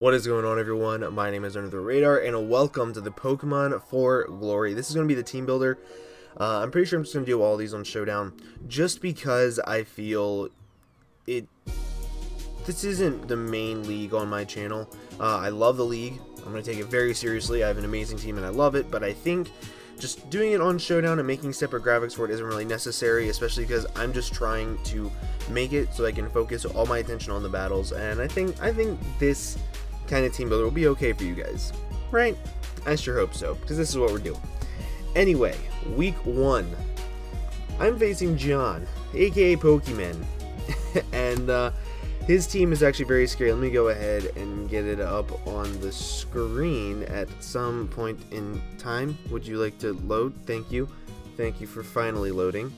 What is going on, everyone? My name is UnderTheRadar, and welcome to the Pokemon for Glory. This is going to be the team builder. I'm pretty sure I'm just going to do all these on Showdown, just because I feel this isn't the main league on my channel. I love the league. I'm going to take it very seriously. I have an amazing team, and I love it, but I think just doing it on Showdown and making separate graphics for it isn't really necessary, especially because I'm just trying to make it so I can focus all my attention on the battles, and I think this kind of team builder will be okay for you guys, right? I sure hope so, because this is what we're doing. Anyway, week 1, I'm facing John, aka PokeMEN, and his team is actually very scary. Let me go ahead and get it up on the screen at some point in time. Would you like to load? Thank you. Thank you for finally loading.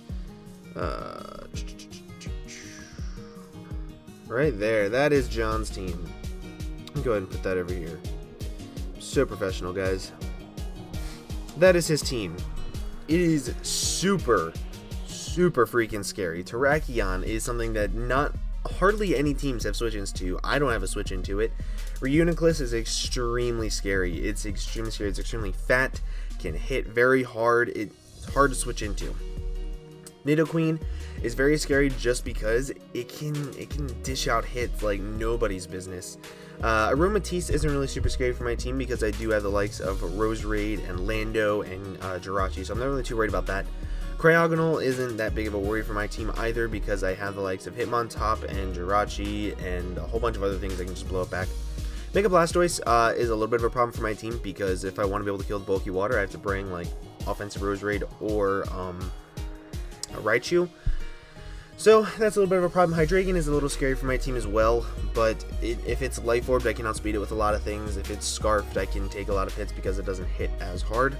Right there, that is John's team. Go ahead and put that over here. So professional, guys. That is his team. It is super freaking scary. Terrakion is something that hardly any teams have switch-ins to. I don't have a switch into it. Reuniclus is extremely scary. It's extremely scary. It's extremely fat. Can hit very hard. It's hard to switch into. Nidoqueen is very scary just because it can dish out hits like nobody's business. Aromatisse isn't really super scary for my team because I do have the likes of Roserade and Lando and Jirachi, so I'm not really too worried about that. Cryogonal isn't that big of a worry for my team either because I have the likes of Hitmontop and Jirachi and a whole bunch of other things I can just blow it back. Mega Blastoise is a little bit of a problem for my team because if I want to be able to kill the bulky water, I have to bring like offensive Roserade or Raichu. So that's a little bit of a problem. Hydreigon is a little scary for my team as well, but if it's Life Orbed, I can outspeed it with a lot of things. If it's Scarfed, I can take a lot of hits because it doesn't hit as hard.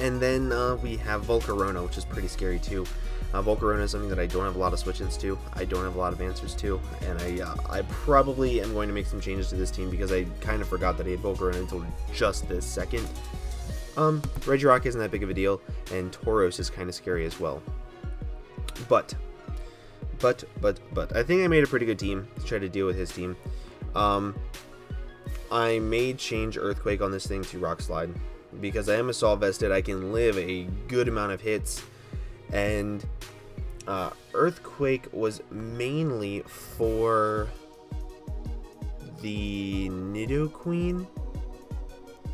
And then we have Volcarona, which is pretty scary too. Volcarona is something that I don't have a lot of switch-ins to. I don't have a lot of answers to, and I probably am going to make some changes to this team because I kind of forgot that I had Volcarona until just this second. Regirock isn't that big of a deal, and Tauros is kind of scary as well. But I think I made a pretty good team to try to deal with his team. I may change Earthquake on this thing to Rock Slide because I am Assault Vested. I can live a good amount of hits, and Earthquake was mainly for the Nidoqueen,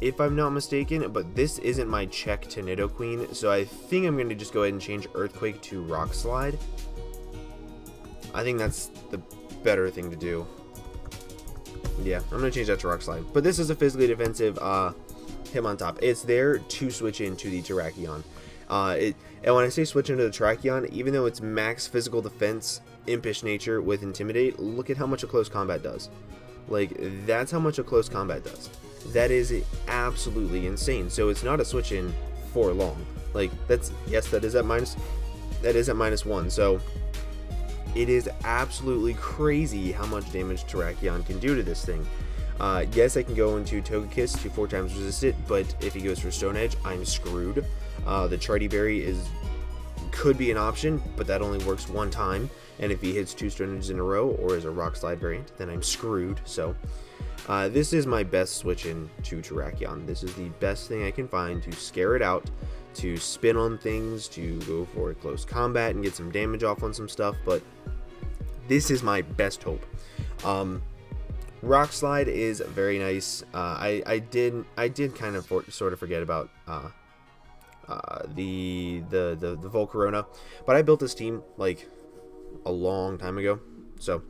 if I'm not mistaken, but this isn't my check to Nidoqueen, so I think I'm going to just go ahead and change Earthquake to Rock Slide. I think that's the better thing to do. Yeah, I'm going to change that to Rock Slide. But this is a physically defensive Hitmontop. It's there to switch into the Terrakion. And when I say switch into the Terrakion, even though it's max physical defense, impish nature with Intimidate, look at how much a close combat does. Like, that's how much a close combat does. That is absolutely insane. So it's not a switch in for long. Like, that is at -1. So it is absolutely crazy how much damage Terrakion can do to this thing. Yes, I can go into Togekiss to 4 times resist it, but if he goes for Stone Edge, I'm screwed. The Charty Berry could be an option, but that only works 1 time. And if he hits 2 Stone Edges in a row or is a Rock Slide variant, then I'm screwed. So this is my best switch in to Terrakion. This is the best thing I can find to scare it out, to spin on things, to go for a close combat and get some damage off on some stuff, but this is my best hope. Rock Slide is very nice. I did kind of sort of forget about the Volcarona, but I built this team like a long time ago, so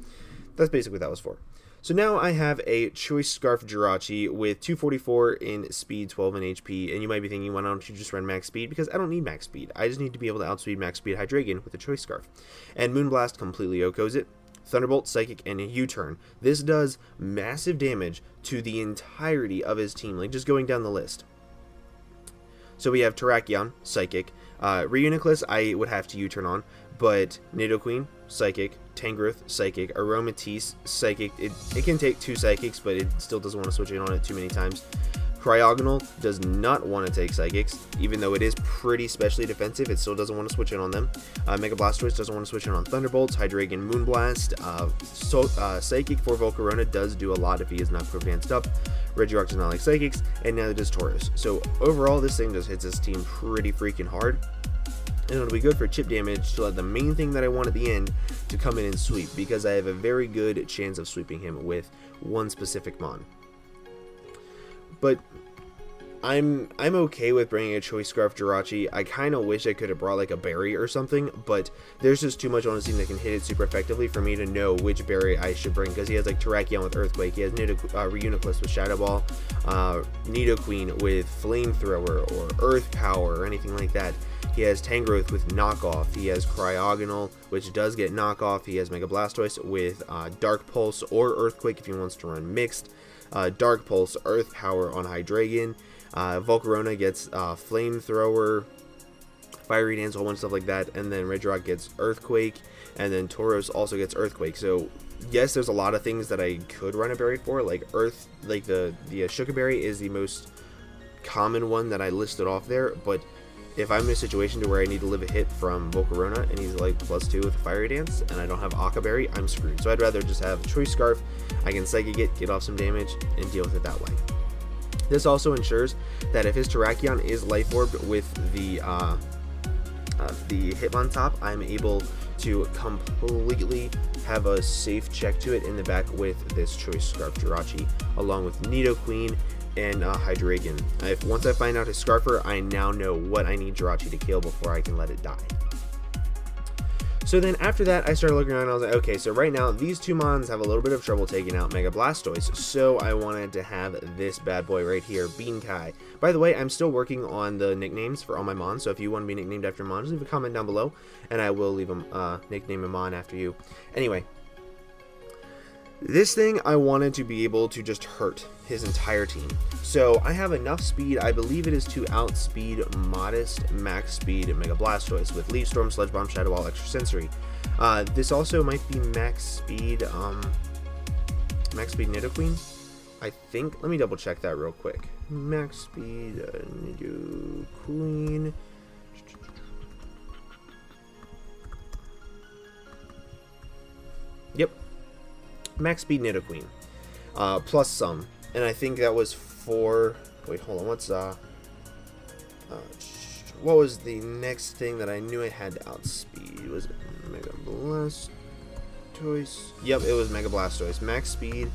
that's basically what that was for. So now I have a Choice Scarf Jirachi with 244 in speed, 12 in HP, and you might be thinking, why don't you just run max speed? Because I don't need max speed. I just need to be able to outspeed max speed Hydreigon with a Choice Scarf. And Moonblast completely OHKOs it. Thunderbolt, Psychic, and a U-Turn. This does massive damage to the entirety of his team, like just going down the list. So we have Terrakion, Psychic, Reuniclus I would have to U-Turn on, but Nidoqueen, Psychic, Tangrowth, Psychic, Aromatisse, Psychic. It can take 2 Psychics, but it still doesn't want to switch in on it too many times. Cryogonal does not want to take Psychics, even though it is pretty specially defensive. It still doesn't want to switch in on them. Mega Blastoise doesn't want to switch in on Thunderbolts. Hydreigon Moonblast. Psychic for Volcarona does do a lot if he is not advanced up. Regirock does not like Psychics, and neither does Tauros. So overall, this thing just hits his team pretty freaking hard. And it'll be good for chip damage to let the main thing that I want at the end to come in and sweep, because I have a very good chance of sweeping him with one specific mon. But I'm okay with bringing a Choice Scarf Jirachi. I kind of wish I could have brought like a berry or something, but there's just too much on his team that can hit it super effectively for me to know which berry I should bring, because he has like Terrakion with Earthquake, he has Reuniclus with Shadow Ball, Nidoqueen with Flamethrower or Earth Power or anything like that. He has Tangrowth with Knockoff, he has Cryogonal, which does get Knockoff, he has Mega Blastoise with Dark Pulse or Earthquake if he wants to run Mixed, Dark Pulse, Earth Power on Hydreigon, Volcarona gets Flamethrower, Fiery Dance, a whole bunch of stuff like that, and then Regirock gets Earthquake, and then Tauros also gets Earthquake. So yes, there's a lot of things that I could run a berry for, like Earth, like the Shuka Berry is the most common one that I listed off there, but if I'm in a situation to where I need to live a hit from Volcarona and he's like +2 with Fiery Dance and I don't have Aqua Berry, I'm screwed. So I'd rather just have Choice Scarf. I can Psychic it, get off some damage, and deal with it that way. This also ensures that if his Terrakion is Life Orbed with the Hitmontop, I'm able to completely have a safe check to it in the back with this Choice Scarf Jirachi, along with Nidoqueen and Hydreigon. Once I find out his Scarfer, I now know what I need Jirachi to kill before I can let it die. So then after that, I started looking around and I was like, okay, so right now these two mons have a little bit of trouble taking out Mega Blastoise, so I wanted to have this bad boy right here, Beankai. By the way, I'm still working on the nicknames for all my mons, so if you want to be nicknamed after mon, just leave a comment down below, and I will leave a nickname a mon after you. Anyway, this thing I wanted to be able to just hurt his entire team. So I have enough speed, I believe it is to outspeed modest max speed Mega Blastoise with Leaf Storm, Sludge Bomb, Shadow Ball, Extra Sensory. This also might be max speed Nidoqueen, I think. Let me double check that real quick. Max speed Nidoqueen. Yep. Max speed Nidoqueen, plus some, and I think that was for, wait, hold on, what was the next thing that I knew I had to outspeed? Was it Mega Blastoise? Yep, it was Mega Blastoise. Max speed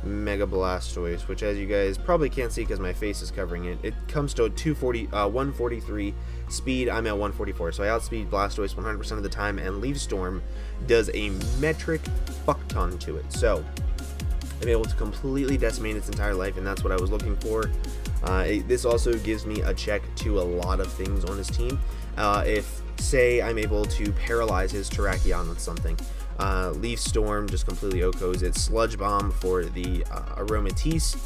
Mega Blastoise, which as you guys probably can't see because my face is covering it, it comes to 143 speed. I'm at 144, so I outspeed Blastoise 100% of the time, and Leaf Storm does a metric fuck ton to it. So I'm able to completely decimate its entire life, and that's what I was looking for. This also gives me a check to a lot of things on his team. If, say, I'm able to paralyze his Terrakion with something, Leaf Storm just completely OHKOs it. Sludge Bomb for the Aromatisse.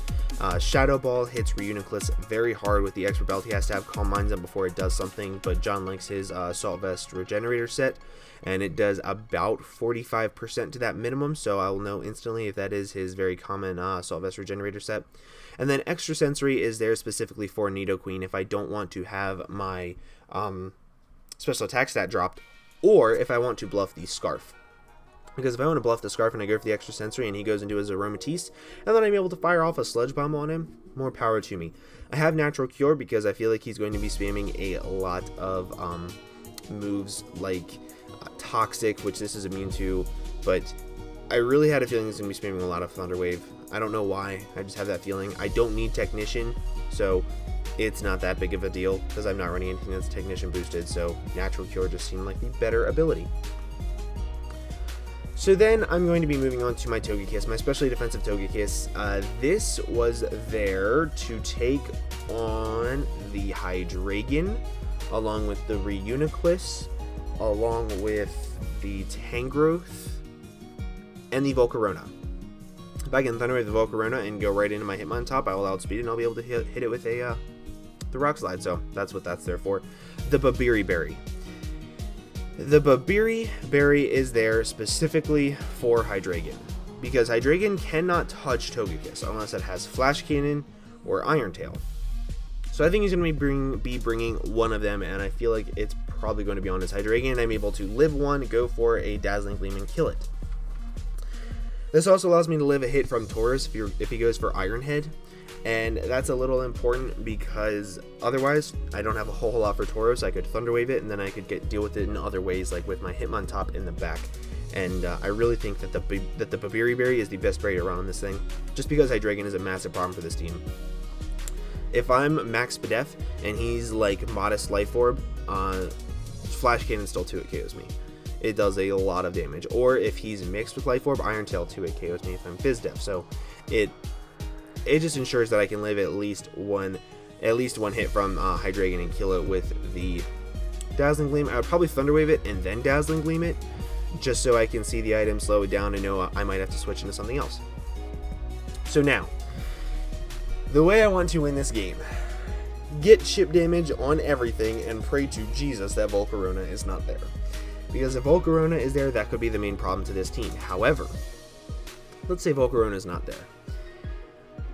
Shadow Ball hits Reuniclus very hard with the Expert Belt. He has to have Calm Minds up before it does something, but John likes his Salt Vest Regenerator set, and it does about 45% to that minimum, so I will know instantly if that is his very common Salt Vest Regenerator set. And then Extra Sensory is there specifically for Nidoqueen if I don't want to have my special attack stat dropped, or if I want to bluff the Scarf. Because if I want to bluff the Scarf and I go for the Extra Sensory and he goes into his Aromatisse, and then I'm able to fire off a Sludge Bomb on him, more power to me. I have Natural Cure because I feel like he's going to be spamming a lot of moves like Toxic, which this is immune to, but I really had a feeling he's going to be spamming a lot of Thunder Wave. I don't know why, I just have that feeling. I don't need Technician, so it's not that big of a deal because I'm not running anything that's Technician boosted, so Natural Cure just seemed like the better ability. So then I'm going to be moving on to my Togekiss, my specially defensive Togekiss. This was there to take on the Hydreigon, along with the Reuniclus, along with the Tangrowth, and the Volcarona. If I can Thunder Wave the Volcarona and go right into my Hitmontop, I will outspeed it and I'll be able to hit it with the Rock Slide, so that's what that's there for. The Babiri Berry. The Babiri Berry is there specifically for Hydreigon, because Hydreigon cannot touch Togekiss unless it has Flash Cannon or Iron Tail. So I think he's going to be bringing one of them, and I feel like it's probably going to be on his Hydreigon, and I'm able to live one, go for a Dazzling Gleam, and kill it. This also allows me to live a hit from Tauros if he goes for Iron Head, and that's a little important because otherwise I don't have a whole lot for Tauros. I could Thunder Wave it, and then I could deal with it in other ways, like with my Hitmontop in the back. And I really think that the Babiri Berry is the best berry to run on this thing, just because Hydreigon is a massive problem for this team. If I'm Max Spadef and he's like Modest Life Orb, Flash Cannon still 2-hit KOs me. It does a lot of damage. Or if he's mixed with Life Orb, Iron Tail 2-hit KOs me if I'm Fizdef. So it just ensures that I can live at least one hit from Hydreigon and kill it with the Dazzling Gleam. I would probably Thunder Wave it and then Dazzling Gleam it, just so I can see the item slow it down and know I might have to switch into something else. So now, the way I want to win this game: get chip damage on everything and pray to Jesus that Volcarona is not there. Because if Volcarona is there, that could be the main problem to this team. However, let's say Volcarona is not there.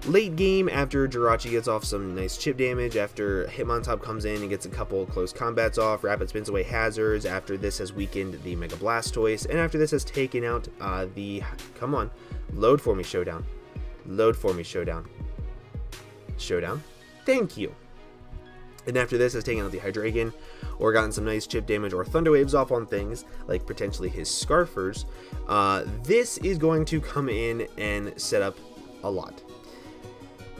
Late game, after Jirachi gets off some nice chip damage, after Hitmontop comes in and gets a couple close combats off, Rappid spins away hazards, after this has weakened the Mega Blastoise, and after this has taken out come on, load for me, Showdown. Load for me, Showdown. Showdown. Thank you. And after this has taken out the Hydreigon, or gotten some nice chip damage or Thunder Waves off on things, like potentially his Scarfers, this is going to come in and set up a lot.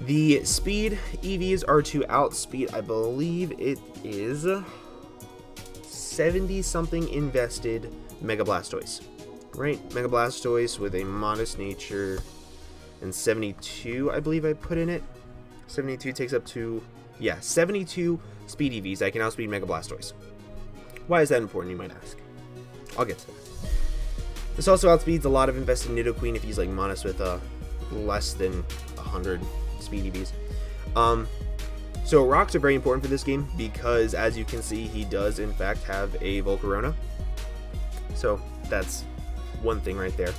The speed EVs are to outspeed, I believe it is 70 something invested Mega Blastoise, right? Mega Blastoise with a modest nature, and 72 I believe I put in it. 72 takes up to, yeah, 72 speed EVs. I can outspeed Mega Blastoise. Why is that important, you might ask? I'll get to that. This also outspeeds a lot of invested Nidoqueen if he's like modest with less than 100 speed EVs. So rocks are very important for this game because, as you can see, he does in fact have a Volcarona. So that's one thing right there.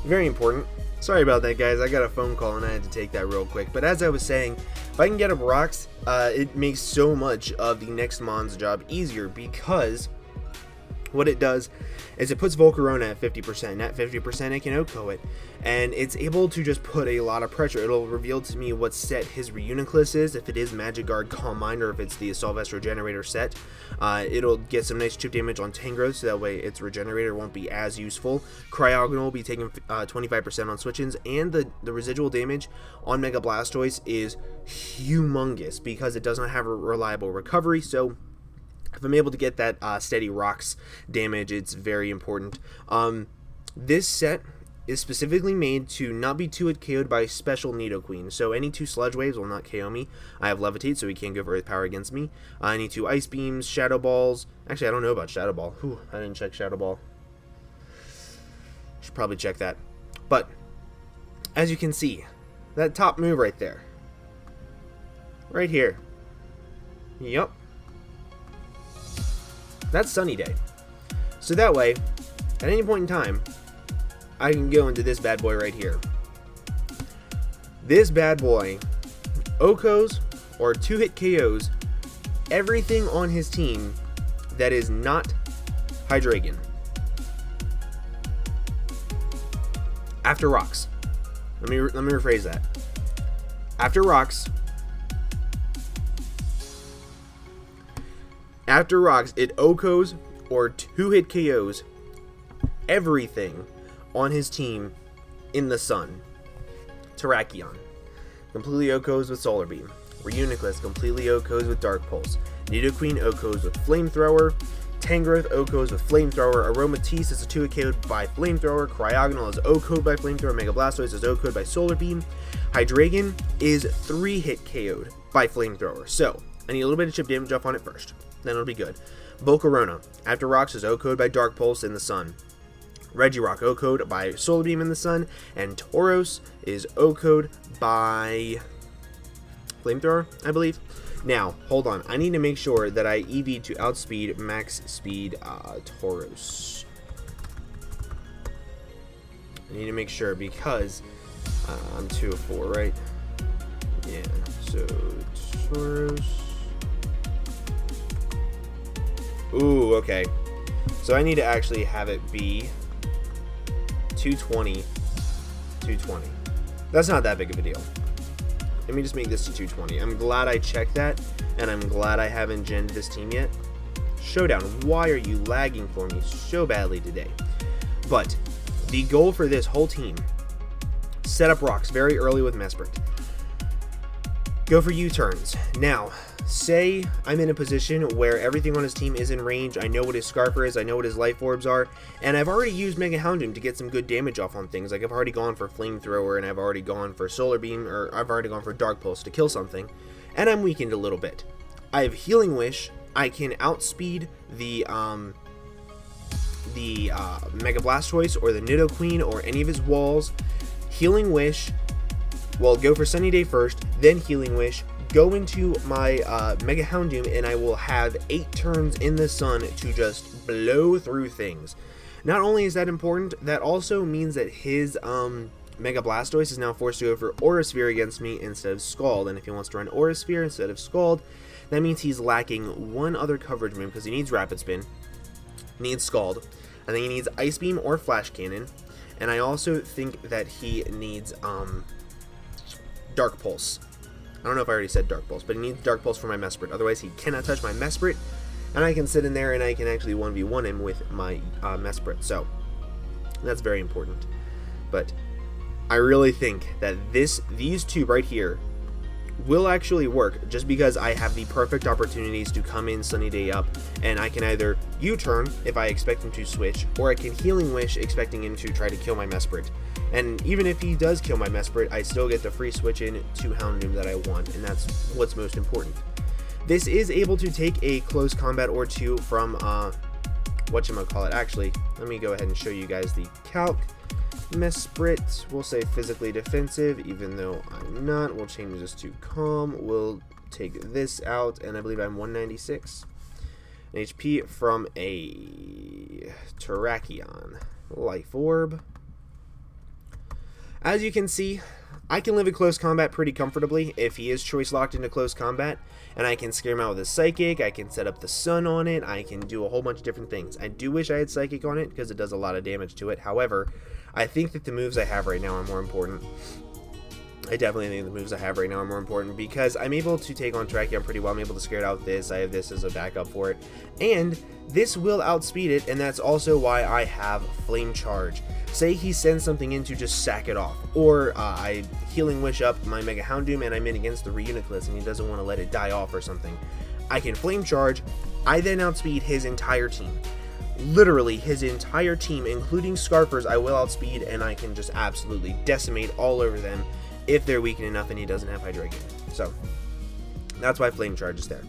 Very important. Sorry about that, guys. I got a phone call and I had to take that real quick. But as I was saying, if I can get up rocks, it makes so much of the next Mon's job easier, because what it does is it puts Volcarona at 50%. At 50%, it can OHKO it, and it's able to just put a lot of pressure. It'll reveal to me what set his Reuniclus is, if it is Magic Guard, Calm Mind, or if it's the Sylvester Regenerator set. It'll get some nice chip damage on Tangrowth, so that way its Regenerator won't be as useful. Cryogonal will be taking 25% on switch-ins, and the residual damage on Mega Blastoise is humongous because it does not have a reliable recovery. So if I'm able to get that steady rocks damage, it's very important. This set is specifically made to not be 2-hit KO'd by special Nidoqueen. So any 2 Sludge Waves will not KO me. I have Levitate, so he can't go for Earth Power against me. Any 2 Ice Beams, Shadow Balls. Actually, I don't know about Shadow Ball. Whew, I didn't check Shadow Ball. Should probably check that. But as you can see, that top move right there. Right here. Yup. That's Sunny Day. So that way, at any point in time, I can go into this bad boy right here. This bad boy OHKOs or 2-hit KOs everything on his team that is not Hydreigon. After rocks. Let me rephrase that. After rocks. After rocks, it OHKOs or 2-hit KOs everything on his team in the sun. Terrakion completely OHKOs with Solar Beam. Reuniclus completely OHKOs with Dark Pulse. Nidoqueen OHKOs with Flamethrower. Tangrowth OHKOs with Flamethrower. Aromatisse is a 2-hit KO'd by Flamethrower. Cryogonal is OHKO'd by Flamethrower. Mega Blastoise is OHKO'd by Solar Beam. Hydreigon is 3-hit KO'd by Flamethrower. So I need a little bit of chip damage off on it first. Then it'll be good. Volcarona, after rocks, is OHKO'd by Dark Pulse in the sun. Regirock OHKO'd by Solar Beam in the sun. And Tauros is OHKO'd by Flamethrower, I believe. Now, hold on. I need to make sure that I EV to outspeed max speed Tauros. I need to make sure because I'm 2 of 4, right? Yeah, so Tauros. Ooh, okay. So I need to actually have it be 220. 220. That's not that big of a deal. Let me just make this to 220. I'm glad I checked that, and I'm glad I haven't genned this team yet. Showdown, why are you lagging for me so badly today? But the goal for this whole team, set up rocks very early with Mesprit. Go for U-turns. Now, say I'm in a position where everything on his team is in range, I know what his Scarfer is, I know what his Life Orbs are, and I've already used Mega Houndoom to get some good damage off on things. Like I've already gone for Flamethrower, and I've already gone for Solar Beam, or I've already gone for Dark Pulse to kill something, and I'm weakened a little bit. I have Healing Wish. I can outspeed the Mega Blastoise or the Nidoqueen or any of his walls. Healing Wish. Well, go for Sunny Day first, then Healing Wish. Go into my Mega Houndoom, and I will have 8 turns in the sun to just blow through things. Not only is that important, that also means that his Mega Blastoise is now forced to go for Aura Sphere against me instead of Scald. And if he wants to run Aura Sphere instead of Scald, that means he's lacking one other coverage move because he needs Rapid Spin, needs Scald, I think he needs Ice Beam or Flash Cannon, and I also think that he needs Dark Pulse. I don't know if I already said Dark Pulse, but he needs Dark Pulse for my Mesprit. Otherwise, he cannot touch my Mesprit, and I can sit in there and I can actually 1v1 him with my Mesprit. So that's very important. But I really think that these two right here will actually work, just because I have the perfect opportunities to come in Sunny Day up, and I can either U-turn if I expect him to switch, or I can Healing Wish expecting him to try to kill my Mesprit. And even if he does kill my Mesprit, I still get the free switch in to Houndoom that I want, and that's what's most important. This is able to take a close combat or two from whatchamacallit. Actually, let me go ahead and show you guys the calc. Mesprit, we'll say physically defensive, even though I'm not. We'll change this to calm. We'll take this out, and I believe I'm 196 HP from a Terrakion. Life Orb. As you can see, I can live in close combat pretty comfortably if he is choice locked into close combat, and I can scare him out with a Psychic, I can set up the Sun on it, I can do a whole bunch of different things. I do wish I had Psychic on it because it does a lot of damage to it. However, I think that the moves I have right now are more important. I definitely think the moves I have right now are more important because I'm able to take on Terrakion pretty well. I'm able to scare it out with this. I have this as a backup for it. And this will outspeed it, and that's also why I have Flame Charge. Say he sends something in to just sack it off, or I Healing Wish up my Mega Houndoom and I'm in against the Reuniclus and he doesn't want to let it die off or something. I can Flame Charge. I then outspeed his entire team. Literally his entire team, including Scarfers, I will outspeed, and I can just absolutely decimate all over them if they're weakened enough and he doesn't have Hydreigon. So that's why Flame Charge is there.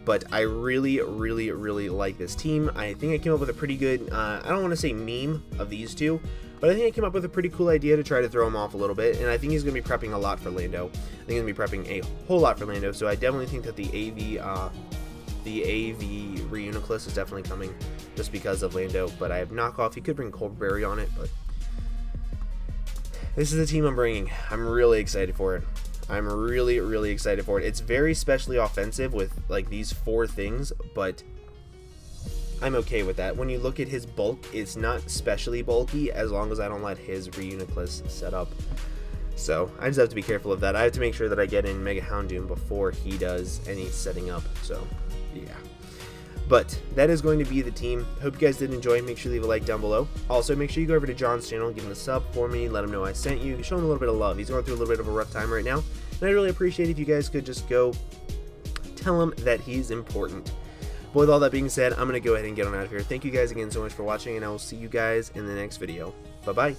But I really like this team. I think I came up with a pretty good, I don't want to say meme of these two, but I think I came up with a pretty cool idea to try to throw him off a little bit, and I think he's going to be prepping a lot for Lando. I think he's going to be prepping a whole lot for Lando, so I definitely think that the AV Reuniclus is definitely coming just because of Lando, but I have knockoff. He could bring Coldberry on it, but this is the team I'm bringing. I'm really excited for it. I'm really excited for it. It's very specially offensive with like these 4 things, but I'm okay with that. When you look at his bulk, it's not specially bulky as long as I don't let his Reuniclus set up. So I just have to be careful of that. I have to make sure that I get in Mega Houndoom before he does any setting up. So yeah. But that is going to be the team. Hope you guys did enjoy. Make sure to leave a like down below. Also, make sure you go over to John's channel, give him a sub for me, let him know I sent you, show him a little bit of love. He's going through a little bit of a rough time right now, and I'd really appreciate if you guys could just go tell him that he's important. But with all that being said, I'm going to go ahead and get on out of here. Thank you guys again so much for watching, and I will see you guys in the next video. Bye-bye.